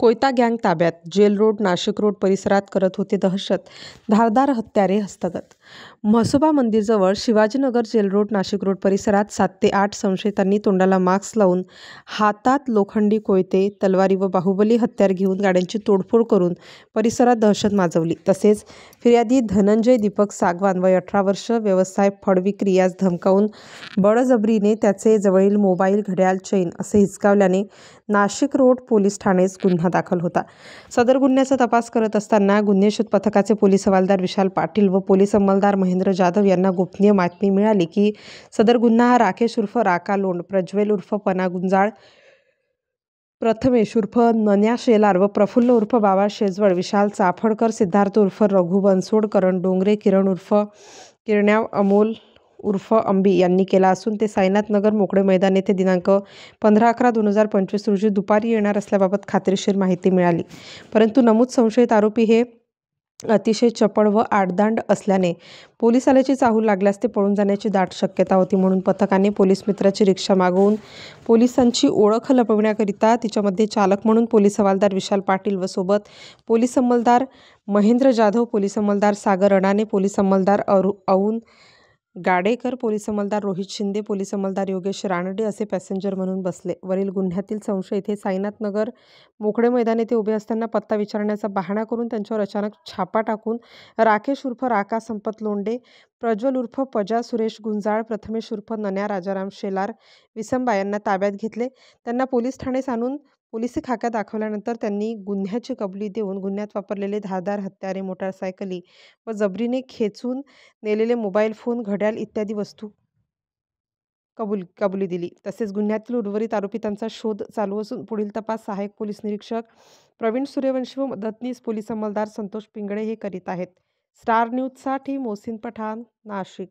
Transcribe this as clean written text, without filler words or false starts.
कोयता गँग ताब्यात, जेल रोड नाशिक रोड परिसरात करत होते दहशत, धारदार हत्यारे हस्तगत. म्हसोबा मंदिरजवळ Shivajinagar jail road Nashik road परिसरात 7 ते 8 संशयितांनी तोंडाला मास्क लावून हातात लोखंडी कोयते, तलवारी व बाहुबली हत्यार घेऊन गाड्यांची तोडफोड करून परिसरात दहशत माजवली. तसेच फिर्यादी धनंजय दीपक सागवान वय 18 वर्ष, व्यवसाय फळविक्री यास धमकावून बळजबरीने त्याचे जवळील मोबाईल, घड्याळ, चेन असे हिसकावल्याने नाशिक रोड पोलीस ठाणेस गुन्हा दाखल होता. सदर गुन्ह्याचा तपास करत असताना गुन्हे शोध पथकाचे पोलीस हवालदार विशाल पाटील व पोलीस अंमलदार महेंद्र जाधव यांना गोपनीय बातमी मिळाली की सदर गुन्हा हा राकेश उर्फ राका लोंड, प्रज्वल उर्फ पना गुंजाळ, प्रथमेश उर्फ नन्या शेलार व प्रफुल्ल उर्फ बाबा शेजवळ, विशाल चाफडकर, सिद्धार्थ उर्फ रघु बनसोड, करण डोंगरे, किरण उर्फ किरण्याव, अमोल उर्फ अंबी यांनी केला असून ते साईनाथ नगर मोकळे मैदान येथे दिनांक 15/11/2025 रोजी दुपारी येणार असल्याबाबत खात्रीशीर माहिती मिळाली. परंतु नमूद संशयित आरोपी हे अतिशय चपळ व आडदांड असल्याने पोलीस आल्याची चाहूल लागल्यास ते पळून जाण्याची दाट शक्यता होती. म्हणून पथकाने पोलीस मित्राची रिक्षा मागवून पोलिसांची ओळख लपविण्याकरिता तिच्यामध्ये चालक म्हणून पोलीस हवालदार विशाल पाटील व सोबत पोलीस अंमलदार महेंद्र जाधव, पोलीस अंमलदार सागर अडाणे, पोलीस अंमलदार औन गाडेकर, पोलीस अंमलदार रोहित शिंदे, पोलीस अंमलदार योगेश रानडे असे पॅसेंजर म्हणून बसले. वरील गुन्ह्यातील संशयित हे साईनाथ नगर मोकळे मैदान येथे उभे असताना पत्ता विचारण्याचा बहाणा करून त्यांच्यावर अचानक छापा टाकून राकेश उर्फ राका संपत लोंडे, प्रज्वल उर्फ पजा सुरेश गुंजाळ, प्रथमेश उर्फ नन्या राजाराम शेलार विसंबा यांना ताब्यात घेतले. त्यांना पोलीस ठाणेस आणून पोलिसी खाक्या दाखवल्यानंतर त्यांनी गुन्ह्याची कबुली देऊन गुन्ह्यात वापरलेले धारदार हत्यारे, मोटारसायकली व जबरीने खेचून नेलेले मोबाईल फोन, घड्याळ इत्यादी वस्तू कबुली दिली. तसेच गुन्ह्यातील उर्वरित आरोपितांचा शोध चालू असून पुढील तपास सहाय्यक पोलीस निरीक्षक प्रवीण सूर्यवंशी व मदतनीस पोलीस अंमलदार संतोष पिंगळे हे करीत आहेत. स्टार न्यूजसाठी मोहसिन पठाण, नाशिक.